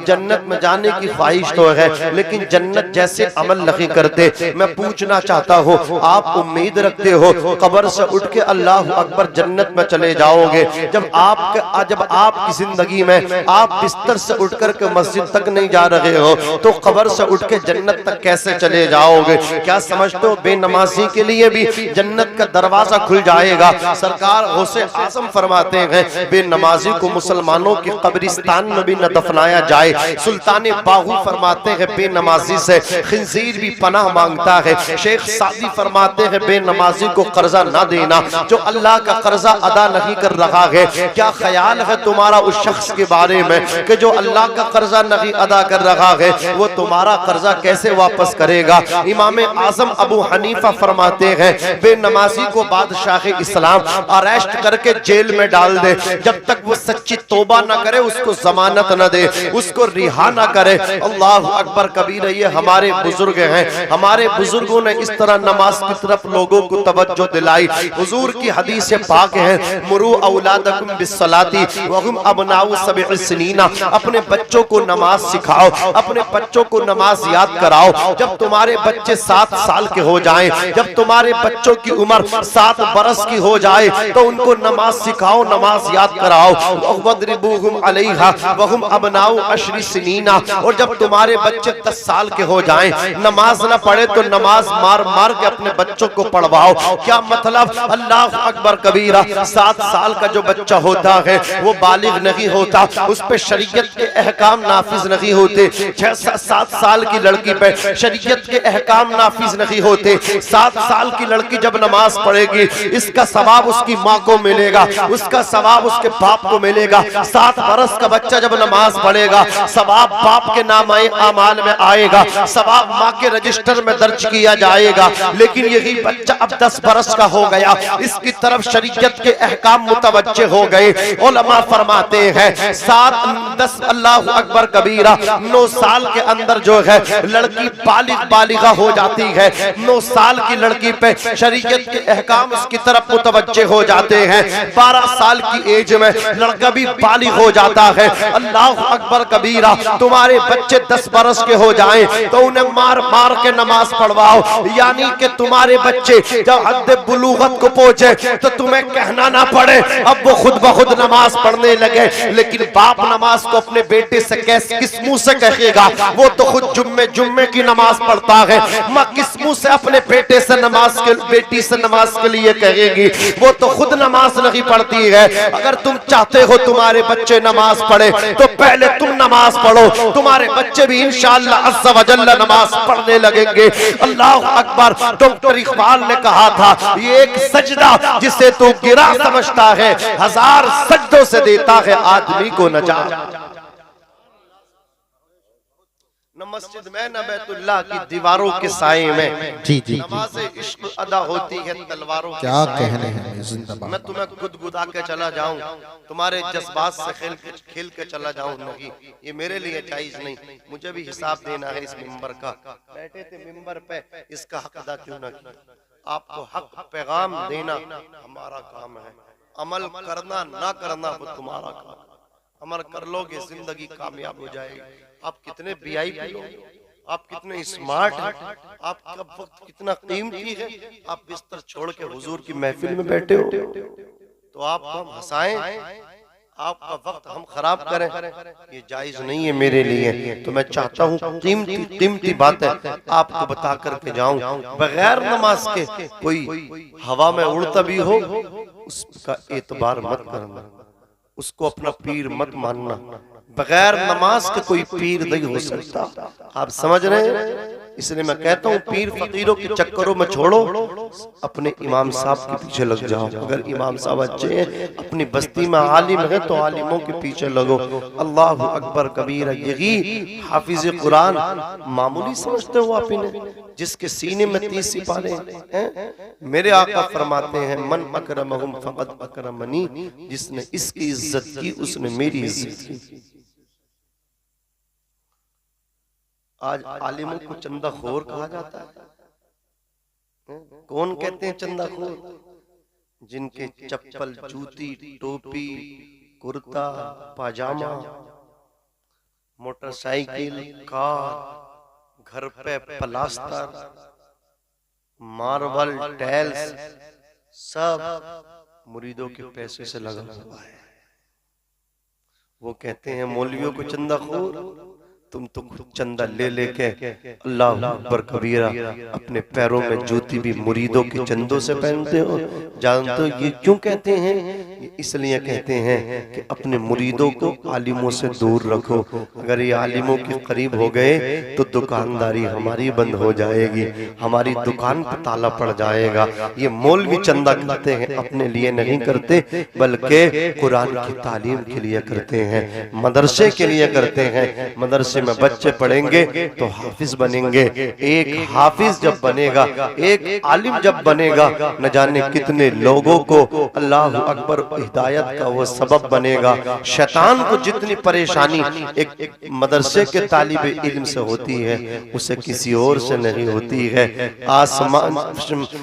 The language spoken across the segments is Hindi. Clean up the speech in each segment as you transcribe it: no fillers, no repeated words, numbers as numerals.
जन्नत में जाने की ख्वाहिश तो है, लेकिन जन्नत जैसे अमल नहीं करते। मैं पूछना चाहता हूँ, आप उम्मीद रखते हो कब्र से उठ के अल्लाह अकबर जन्नत में चले जाओगे? जब आपकी जिंदगी में आप बिस्तर से उठ कर के मस्जिद तक नहीं जा रहे हो, तो कब्र से उठ के जन्नत तक कैसे चले जाओगे? क्या समझते हो बेनमाजी के लिए भी जन्नत का दरवाजा खुल जाएगा? सरकार गौसे आजम फरमाते हैं, बेनमाजी को मुसलमानों के कब्रिस्तान में भी न दफनाया जाए। सुल्तान बाहू फरमाते हैं, बेनमाजी से खिंजीर भी पनाह मांगता है। शेख सादी फरमाते हैं, बेनमाजी को कर्जा ना देना जो अल्लाह का कर्जा अदा नहीं कर रहा है। क्या ख्याल है तुम्हारा उस शख्स के बारे में कि जो अल्लाह का कर्जा नहीं अदा कर रहा है, वो तुम्हारा कर्जा कैसे वापस करेगा? इमाम आजम अबू हनीफा फरमाते हैं, बेनमाजी को बादशाह इस्लाम अरेस्ट करके जेल में डाल दे, जब तक वो सच्ची तौबा न करे उसको जमानत न दे, उसको रिहा न करे। अल्लाह अकबर कबीर। ये हमारे बुजुर्ग हैं, हमारे बुजुर्गों ने इस तरह नमाज की तरफ लोगों को तवज्जो दिलाई। हुजूर की हदीस पाक है, मुरू औलादकुम बिस्सलाती वहुम अबनाउ सब'i सिनीना। अपने बच्चों को नमाज सिखाओ, अपने बच्चों को नमाज याद कराओ। जब तुम्हारे बच्चे 7 साल के हो जाएं, जब तुम्हारे बच्चों की उम्र 7 बरस की हो जाए, तो उनको नमाज सिखाओ, नमाज याद कराओ। वद्रिबूहुम अलैहा वहुम अबनाउ अशरि सिनीना। और जब तुम्हारे बच्चे 10 साल के हो जाएं, नमाज न पढ़े तो नमाज मार मार के अपने बच्चों को पढ़वाओ। क्या मतलब? अल्लाह अकबर कबीरा। 7 साल का जो बच्चा होता है वो बालिग नहीं होता, उस पे शरीयत के अहकाम नाफिज नहीं होते। 6-7 साल की लड़की पे शरीयत के अहकाम नाफिज नहीं होते। 7 साल की लड़की जब नमाज पढ़ेगी, इसका सवाब उसकी माँ को मिलेगा, उसका सवाब उसके बाप को मिलेगा। 7 बरस का बच्चा जब नमाज पढ़ेगा, सवाब बाप के नाम आमाल में आएगा, सवाब माँ के रजिस्टर में दर्ज किया जाएगा। लेकिन यही बच्चा अब 10 बरस का हो गया, इसकी तरफ शरीयत के अहकाम मुतवज्जे हो गए। उलमा फरमाते हैं 7-10 अल्लाह अकबर कबीरा 9 साल के अंदर जो है लड़की बालिगा हो जाती है। 9 साल की लड़की पे शरीयत के अहकाम उसकी तरफ मुतवज्जे हो जाते हैं। 12 साल की एज में लड़का भी बालिग हो जाता है। अल्लाह अकबर कबीरा। तुम्हारे बच्चे 10 बरस के हो जाएं तो उन्हें मार मार के नमाज पढ़वाओ, यानी कि तुम्हारे बच्चे जब हद बुलूगत को पहुंचे तो तुम्हें कहना ना पड़े, अब वो खुद ब खुद नमाज पढ़ने लगे। लेकिन बाप नमाज को अपने बेटे से किस मुंह से कहेगा? वो तो खुद जुम्मे की नमाज पढ़ता है। माँ किस मुंह से अपने बेटे से बेटी से नमाज के लिए कहेगी? वो तो खुद नमाज नहीं पढ़ती है। अगर तुम चाहते हो तुम्हारे बच्चे नमाज पढ़े तो पहले तुम नमाज पढ़ो, तुम्हारे बच्चे भी इंशाअल्लाह अज़्ज़ा व जल्ला नमाज पढ़ने लगेंगे। अल्लाह अकबर। डॉक्टर इकबाल ने कहा था, ये एक सजदा जिसे तू गिरा समझता है, 1000 सजदों से देता है आदमी को नजात। न मस्जिद में न बैतुल्लाह की दीवारों के साए में जी नमाज़े इश्क अदा होती है तलवारों के क्या कहने हैं जिंदाबाद। मैं तुम्हें गुदगुदा के चला जाऊं, तुम्हारे जज्बात से खेल के चला जाऊं, नहीं, ये मेरे लिए जायज नहीं। मुझे भी हिसाब देना है इस मिंबर का। बैठे थे मिंबर पे, इसका हक अदा क्यों ना किया? आपको हक पैगाम देना हमारा काम है, अमल करना ना करना वो तुम्हारा काम। अमल कर लोगे जिंदगी कामयाब हो जाएगी। आप कितने वीआईपी हो, आप कितने स्मार्ट हैं, आपका वक्त कितना कीमती है। आप बिस्तर छोड़ के हुजूर की महफिल में बैठे हो तो आपको हम हंसाएं, आपका वक्त हम खराब करें, ये जायज नहीं है मेरे लिए। तो मैं चाहता हूँ कीमती बातें आपको बता करके जाऊं। बगैर नमाज के कोई हवा में उड़ता भी हो उसका एतबार मत करना, उसको अपना पीर मत मानना। बगैर नमाज के कोई पीर नहीं हो सकता। आप समझ रहे हैं? इसलिए मैं कहता हूँ पीर फकीरों के चक्करों में छोड़ो, अपने इमाम साहब के पीछे लग जाओ। अगर इमाम साहब अच्छे हैं, अपनी बस्ती में आलिम है तो आलिमों के पीछे लगो। अल्लाह अकबर कबीरा। यही हाफिज कुरान मामूली समझते हो आप इन्हें, जिसके सीने में 30 सिपारे हैं। मेरे आका फरमाते हैं, मन अकरमहुम फक़द अकरमनी, जिसने इसकी इज्जत की उसने मेरी इज्जत की। आज आलिमों को चंदाखोर कहा जाता है। कौन कहते हैं चंदाखोर? जिनके चप्पल, जूती, टोपी, कुर्ता, पाजामा मोटरसाइकिल, कार, घर पे प्लास्टर, मार्बल, टाइल्स सब मुरीदों के पैसे से लगा हुआ है। वो कहते हैं मौलवियों को चंदा खोर, तुम तो खुद चंदा ले लेके अल्लाह अकबर कबीरा अपने पैरों में जूती भी मुरीदों के चंदों से पहनते हो। जानते हो ये क्यों कहते हैं? ये इसलिए कहते हैं कि अपने मुरीदों को आलिमों से दूर रखो। अगर ये आलिमों के करीब हो गए तो दुकानदारी हमारी बंद हो जाएगी, हमारी दुकान पर ताला पड़ जाएगा। ये मौलवी चंदा करते हैं, अपने लिए नहीं करते, बल्कि कुरान की तालीम के लिए करते हैं, मदरसे के लिए करते हैं। मदरसे में बच्चे पढ़ेंगे तो हाफिज बनेंगे। एक हाफिज जब बनेगा, एक आलिम जब बनेगा, न जाने कितने लोगों को अल्लाह अकबर हिदायत का वो सबब बनेगा। शैतान को जितनी परेशानी एक मदरसे के तालिब इल्म से होती है, उसे किसी और से नहीं होती है। आसमान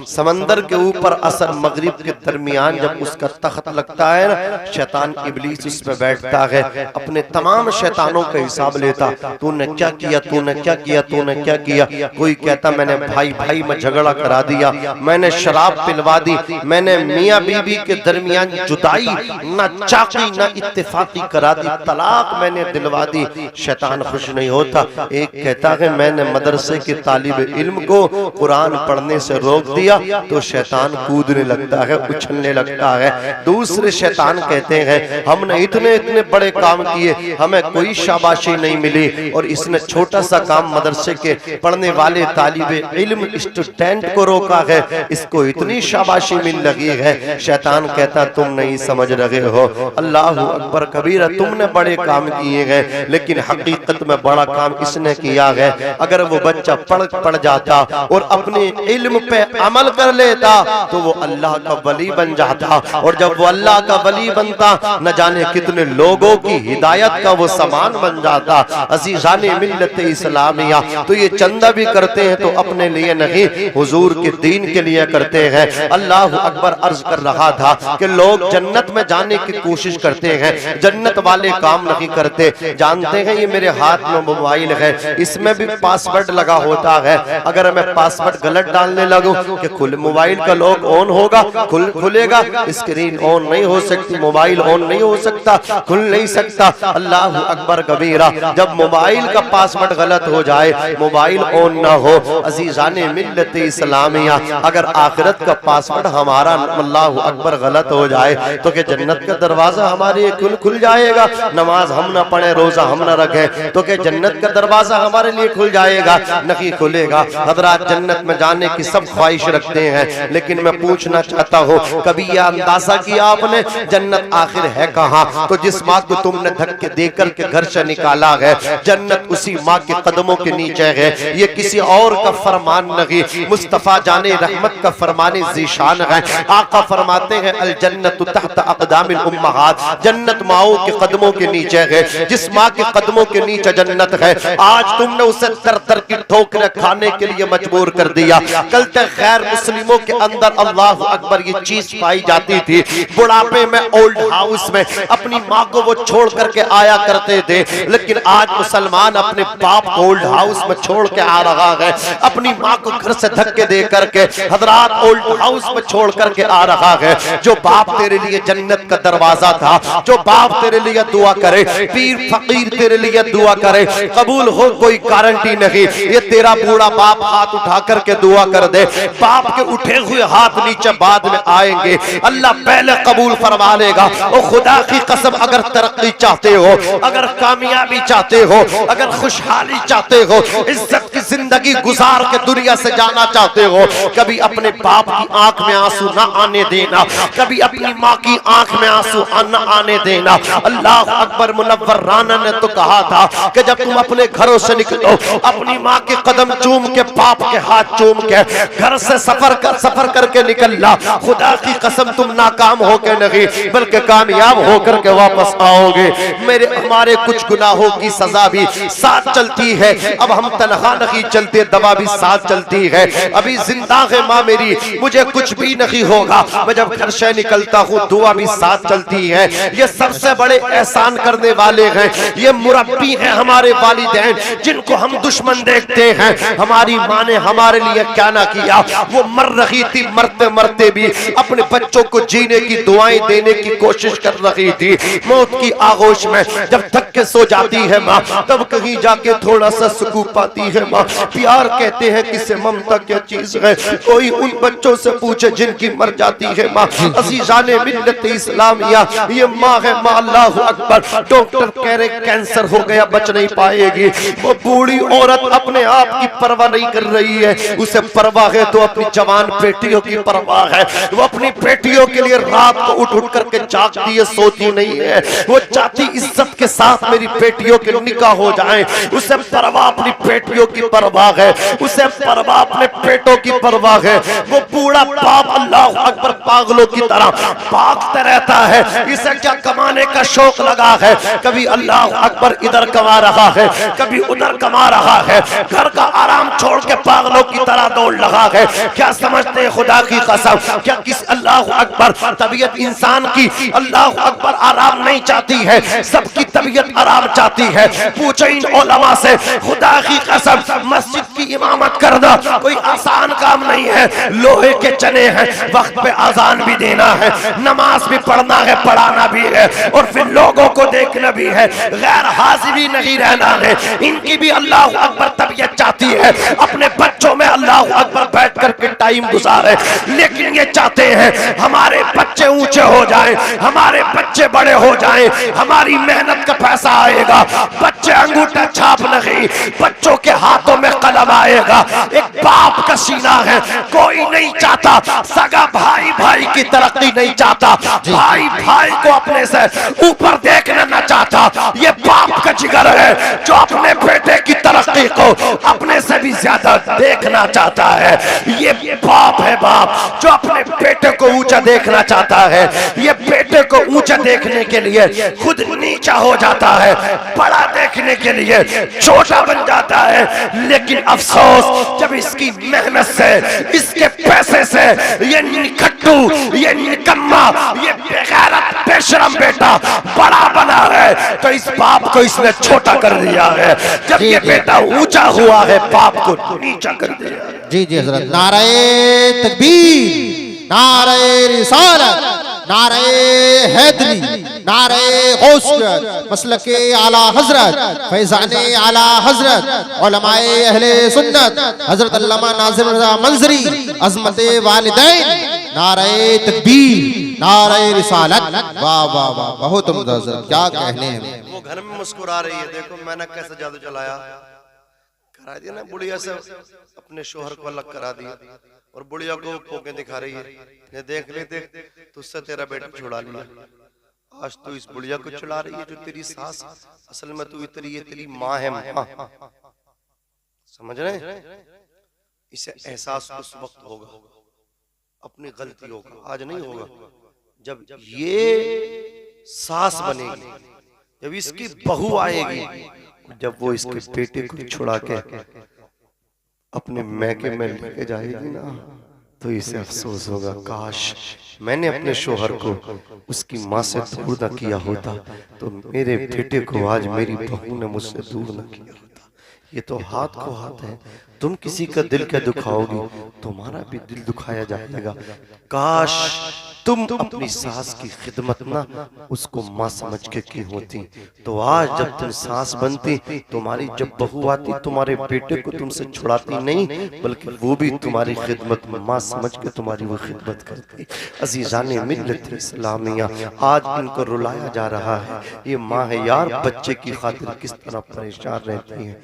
समंदर के ऊपर असर मगरिब के दरमियान जब उसका तख्त लगता है ना, शैतान इब्लीस उस पर बैठता है, अपने तमाम शैतानों का हिसाब लेता। तूने क्या किया, तूने क्या किया, तूने क्या किया। कोई कहता मैंने भाई भाई में झगड़ा करा दिया, मैंने शराब पिलवा दी, मैंने मियाँ बीबी के दरमियान जुदाई ना चाकी ना इत्तेफाकी करा दी, तलाक मैंने दिलवा दी। शैतान खुश नहीं होता। एक कहता है मैंने मदरसे के तालिब इल्म को कुरान पढ़ने से रोक दिया, तो शैतान कूदने लगता है, उछलने लगता है। दूसरे शैतान कहते हैं हमने इतने इतने बड़े काम किए, हमें कोई शाबाशी नहीं मिली, और इसने छोटा सा काम मदरसे के पढ़ने वाले तालिबे इल्म स्टूडेंट को रोका है, इसको इतनी शाबाशी मिल लगी है। शैतान कहता तुम नहीं समझ रहे हो, अल्लाह अकबर कबीरा, तुमने बड़े काम किए हैं, लेकिन हकीकत में बड़ा काम इसने किया है। अगर वो बच्चा पढ़ जाता और अपने इल्म पे अमल कर लेता तो वो अल्लाह का वली बन जाता, और जब वो अल्लाह का वली बनता न जाने कितने लोगों की हिदायत का वो सामान बन जाता। अजीज़ाने मिल्लत इस्लामिया, तो ये चंदा भी करते हैं तो अपने लिए नहीं, हुजूर के दीन के लिए करते हैं। अल्लाह अकबर अर्ज कर रहा था कि लोग जन्नत में जाने की कोशिश करते हैं, जन्नत वाले काम नहीं करते। जानते हैं ये मेरे हाथ में मोबाइल है, इसमें भी पासवर्ड लगा होता है। अगर मैं पासवर्ड गलत डालने लगूं कि खुल मोबाइल का लॉक ऑन होगा, खुलेगा, स्क्रीन ऑन नहीं हो सकती, मोबाइल ऑन नहीं हो सकता, खुल नहीं सकता। अल्लाह अकबर कबीरा, जब मोबाइल का पासवर्ड गलत हो जाए, मोबाइल ऑन ना हो, अजीज़ाने मिल्लत इस्लामिया, अगर आखिरत का पासवर्ड हमारा अल्लाह अकबर गलत हो जाए तो क्या जन्नत का दरवाजा हमारे खुल जाएगा? नमाज हम ना पढ़े, रोजा हम ना रखे तो क्या जन्नत का दरवाजा हमारे लिए खुल जाएगा? नहीं खुलेगा। हजरात जन्नत में जाने की सब ख्वाहिश रखते हैं, लेकिन मैं पूछना चाहता हूँ कभी यह अंदाजा किया आपने जन्नत आखिर है कहाँ? तो जिस माँ को तुमने धक्के देकर के घर से निकाला है, जन्नत उसी माँ के कदमों के नीचे है। ये किसी और का फरमान नहीं, मुस्तफा जाने रहमत का फरमाने ज़ीशान है। आका फरमाते हैं अल जन्नतु तहत अक़दामिल उम्महात, जन्नत माओं के कदमों के नीचे है। जिस माँ के कदमों के नीचे जन्नत है, आज तुमने उसे दर दर की ठोकरें खाने के लिए मजबूर कर दिया। कल तक गैर मुस्लिमों के अंदर अल्लाह अकबर ये चीज पाई जाती थी, बुढ़ापे में ओल्ड हाउस में अपनी माँ को वो छोड़ करके आया करते थे, लेकिन आज मुसलमान अपने बाप को ओल्ड हाउस में छोड़ के आ रहा है, अपनी माँ को घर से धक्के दे करके हजरात ओल्ड हाउस में छोड़ करके आ रहा है। जो बाप तेरे लिए जन्नत का दरवाजा था, जो बाप तेरे लिए दुआ करे, पीर फकीर तेरे लिए दुआ करे, कबूल हो कोई गारंटी नहीं। ये तेरा बूढ़ा बाप हाथ उठा करके दुआ कर दे, बाप के उठे हुए हाथ नीचे बाद में आएंगे, अल्लाह पहले कबूल फरमा लेगा। और खुदा की कसम अगर तरक्की चाहते हो, अगर कामयाबी चाहते हो, अगर खुशहाली चाहते हो, इज्जत की जिंदगी गुजार के दुनिया से जाना चाहते हो, कभी अपने बाप की आंख में आंसू ना आने देना, कभी अपनी माँ की आंख में आंसू न आने देना। अल्लाह अकबर मुनव्वर राना ने तो कहा था कि जब तुम अपने घरों से निकलो, अपनी माँ के कदम चूम के, बाप के हाथ चूम के घर से सफर करके निकलना, खुदा की कसम तुम नाकाम होके नहीं बल्कि कामयाब होकर के वापस आओगे। मेरे हमारे कुछ गुनाहों की सजा भी साथ चलती है, अब हम तनहा नहीं चलते, दवा भी साथ चलती है। अभी जिंदा है माँ मेरी, मुझे कुछ भी नहीं होगा, मैं जब घर से निकलता हूँ दुआ भी साथ चलती है। ये सबसे बड़े एहसान करने वाले हैं, ये मुरब्बी हैं हमारे वालिदैन, जिनको हम दुश्मन देखते हैं। हमारी माँ ने हमारे लिए क्या ना किया, वो मर रही थी, मरते मरते भी अपने बच्चों को जीने की दुआएं देने की कोशिश कर रही थी। मौत की आगोश में जब थक के सो जाती है माँ, तब कहीं जाके थोड़ा सा सुकून पाती है माँ। प्यार कहते हैं किसे, ममता क्या चीज है, कोई उन बच्चों से पूछे जिनकी मर जाती है माँ। अज़ीज़ाने मिल्लत इस्लामिया, ये माँ है माँ, अल्लाहु अकबर। डॉक्टर कह रहे कैंसर हो गया, बच नहीं पाएगी। वो बूढ़ी औरत अपने आप की परवाह नहीं कर रही है, उसे परवाह है तो अपनी जवान बेटियों की परवाह है। वो अपनी बेटियों के लिए रात को उठ उठ करके जागती है, सोती नहीं है। वो चाहती इज्जत के साथ मेरी बेटियों के निकाह हो जाए, उसे परवाह अपनी बेटियों की परवाह है, उसे परवाह अपने पेटों की परवाह है। वो बूढ़ा बाप अल्लाह अकबर पागलों की तरह भागता रहता है, इसे क्या कमाने का शौक लगा है, कभी अल्लाह अकबर इधर कमा रहा है, कभी उधर कमा रहा है, घर का आराम छोड़ के पागलों की तरह दौड़ लगा है। क्या समझते हैं खुदा की कसम, क्या किस अल्लाह अकबर तबीयत इंसान की अल्लाह अकबर आराम नहीं चाहती है, सबकी तबीयत आराम चाहती है। पूछो इन उलमा से, खुदा की कसम मस्जिद की इमामत करना कोई आसान काम नहीं है, लोहे के चने हैं, वक्त पे आजान भी देना है, नमाज भी पढ़ना है, पढ़ाना भी है, और फिर लोगों को देखना भी है, गैर हाजिर भी नहीं रहना है। इनकी भी अल्लाह अकबर तबीयत चाहती है अपने बच्चों में अल्लाह अकबर बैठ करके टाइम गुजारे, लेकिन ये चाहते हैं हमारे बच्चे ऊंचे हो जाएं, हमारे बच्चे बड़े हो जाएं, हमारी मेहनत का पैसा आएगा, बच्चे अंगूठा छाप नहीं, बच्चों के हाथों में कलम आएगा। एक बाप का सीना है, कोई नहीं चाहता, सगा भाई भाई की तरक्की नहीं चाहता, भाई भाई को अपने से ऊपर देखना न चाहता। ये बाप का जिगर है जो अपने बेटे की तरक्की को अपने से भी ज्यादा देखना चाहता है। ये बाप है, बाप जो अपने बेटे को ऊंचा देखना चाहता है। ये बेटे को ऊंचा देखने के लिए खुद नीचा हो जाता है, बड़ा देखने के लिए छोटा बन जाता है। लेकिन अफसोस जब इसकी मेहनत से, इसके पैसे से ये निकट्टू, ये निकम्मा, ये बेगैरत बेशरम बेटा बड़ा बना है, तो इस बाप को इसने छोटा कर दिया है। जब ये बेटा ऊंचा हुआ है, बाप को नीचा कर दिया। जी जी हजरत, नारे तकबीर, नारे रिसालत, नारे हैदरी, नारे गौसियत, मसलके आला हजरत, फैजाने आला हजरत, उलमाए अहले सुन्नत, हजरत अल्लामा नाज़िम रज़ा मंजरी, अज़मते वालिदैन, नारे तकबीर, नारे रिसालत। वाह वाह वाह, बहुत उम्दा हजरत, क्या कहने हैं। वो घर में मुस्कुरा रही है, देखो मैंने कैसे जादू चलाया, करा दिया ना बुढ़िया से, अपने शोहर को अलग करा दिया, और बुढ़िया को पोके दिखा रही है, ये देख ले देख, तुझसे तेरा बेटा छुड़ा लिया। आज तू इस बुढ़िया को छुड़ा रही है जो तेरी सास, असल में तू इतनी, ये तेरी माँ है, माँ। समझ रहे? इसे एहसास उस वक्त होगा अपनी गलतियों का, आज नहीं होगा। जब ये सास बनेगी, जब इसकी बहू आएगी, जब वो इसके बेटे को छुड़ा के अपने मैके में लेके जाएगी ना, तो इसे अफसोस होगा, काश मैंने अपने शोहर को उसकी माँ से दूर न किया होता, तो मेरे बेटे को आज मेरी बहू ने मुझसे दूर न किया होता। ये तो हाथ को हाथ है, तुम किसी का दिल क्या दुखाओगी, तुम्हारा भी दिल दुखाया जाएगा। काश तुम अपनी सास की खिदमत ना उसको माँ समझ के की होती, तो आज जब तुम सास बनती, तुम्हारी जब बहू आती, तुम्हारे बेटे को तुमसे छुड़ाती नहीं, बल्कि वो भी तुम्हारी खिदमत में माँ समझ के तुम्हारी वो खिदमत करती। अज़ीज़ाने मिल्लत इस्लामिया, आज इनको रुलाया जा रहा है। ये माँ है यार, बच्चे की खातिर किस तरह परेशान रहती है।